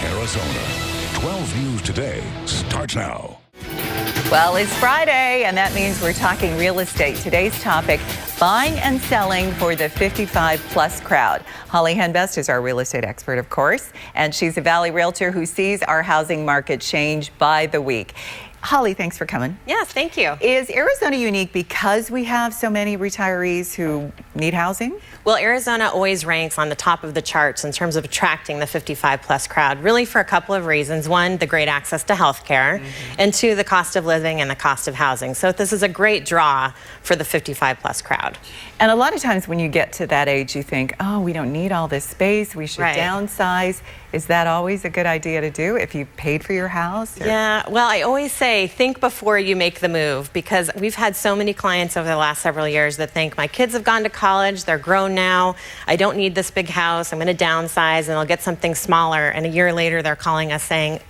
Arizona. 12 News Today starts now. Well, it's Friday, and that means we're talking real estate. Today's topic, buying and selling for the 55-plus crowd. Holly Henbest is our real estate expert, of course, and she's a Valley realtor who sees our housing market change by the week. Holly, thanks for coming. Yes, thank you. Is Arizona unique because we have so many retirees who need housing? Well, Arizona always ranks on the top of the charts in terms of attracting the 55-plus crowd, really for a couple of reasons. One, the great access to health care, and two, the cost of living and the cost of housing. So this is a great draw for the 55-plus crowd. And a lot of times when you get to that age, you think, oh, we don't need all this space, we should downsize. Is that always a good idea to do if you paid for your house? Yeah, well, I always say think before you make the move, because we've had so many clients over the last several years that think, my kids have gone to college, they're grown now, I don't need this big house, I'm going to downsize and I'll get something smaller. And a year later, they're calling us saying,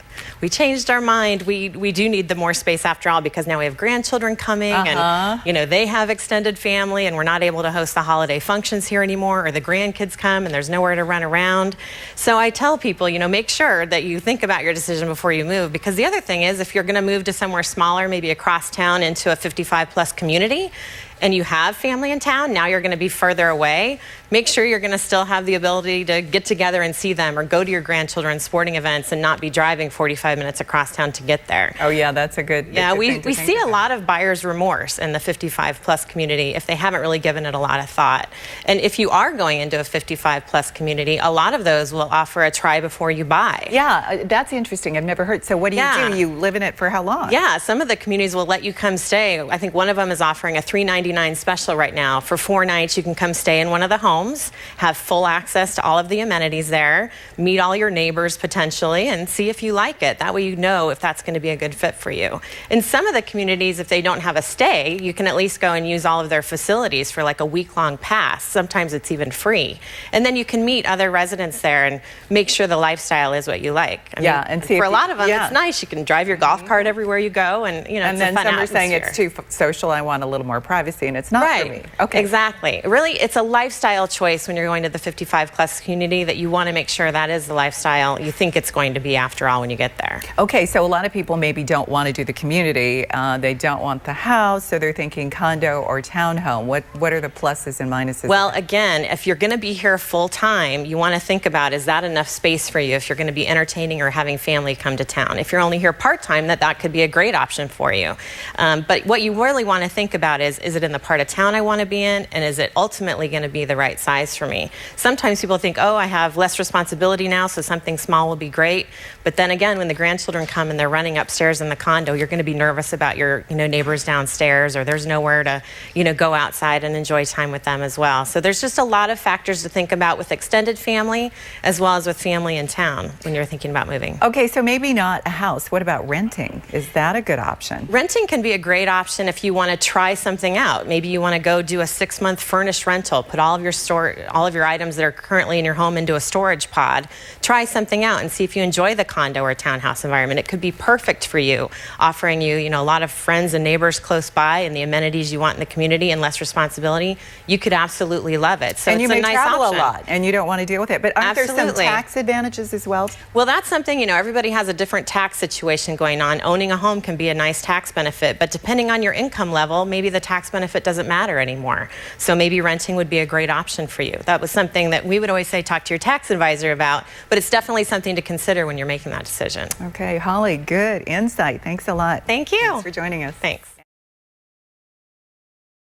we changed our mind. We do need the more space after all, because now we have grandchildren coming and, you know, they have extended family and we're not able to host the holiday functions here anymore, or the grandkids come and there's nowhere to run around. So I tell people, you know, make sure that you think about your decision before you move, because the other thing is, if you're going to move to somewhere smaller, maybe across town into a 55-plus community, and you have family in town, now you're going to be further away, make sure you're going to still have the ability to get together and see them, or go to your grandchildren's sporting events and not be driving 45 minutes across town to get there. Oh yeah, that's a good we see a lot of buyer's remorse in the 55-plus community if they haven't really given it a lot of thought. And if you are going into a 55-plus community, a lot of those will offer a try before you buy. Yeah, that's interesting. I've never heard. So what do you do? You live in it for how long? Yeah, some of the communities will let you come stay. I think one of them is offering a $3.99 special right now. For 4 nights, you can come stay in one of the homes, have full access to all of the amenities there, meet all your neighbors potentially, and see if you like it. That way you know if that's going to be a good fit for you. In some of the communities, if they don't have a stay, you can at least go and use all of their facilities for like a week-long pass. Sometimes it's even free. And then you can meet other residents there and make sure the lifestyle is what you like. I mean, and see for a lot of them, it's nice. You can drive your golf cart everywhere you go, and you know, and it's then a fun some are atmosphere. saying it's too social, I want a little more privacy, and it's not for me. Okay. Exactly. Really, it's a lifestyle choice when you're going to the 55-plus community, that you want to make sure that is the lifestyle you think it's going to be after all when you get there. Okay, so a lot of people maybe don't want to do the community. They don't want the house, so they're thinking condo or townhome. What are the pluses and minuses? Well, again, if you're going to be here full time, you want to think about, is that enough space for you if you're going to be entertaining or having family come to town? If you're only here part time, that could be a great option for you. But what you really want to think about is it in the part of town I want to be in, and is it ultimately going to be the right size for me? Sometimes people think, oh, I have less responsibility now, so something small will be great. But then again, when the grandchildren come and they're running upstairs in the condo, you're going to be nervous about your neighbors downstairs, or there's nowhere to go outside and enjoy time with them as well. So there's just a lot of factors to think about with extended family as well as with family in town when you're thinking about moving. Okay, so maybe not a house. What about renting? Is that a good option? Renting can be a great option if you want to try something out. Maybe you want to go do a 6-month furnished rental, put all of your items that are currently in your home into a storage pod, try something out and see if you enjoy the condo or townhouse environment. It could be perfect for you, offering you, a lot of friends and neighbors close by and the amenities you want in the community and less responsibility. You could absolutely love it. So and it's you may a nice travel option. a lot and you don't want to deal with it. But aren't there some tax advantages as well? Well, that's something, everybody has a different tax situation going on. Owning a home can be a nice tax benefit, but depending on your income level, maybe the tax benefit doesn't matter anymore. So maybe renting would be a great option for you. That was something that we would always say, talk to your tax advisor about, but it's definitely something to consider when you're making that decision. Okay, Holly, good insight. Thanks a lot. Thank you. Thanks for joining us. Thanks.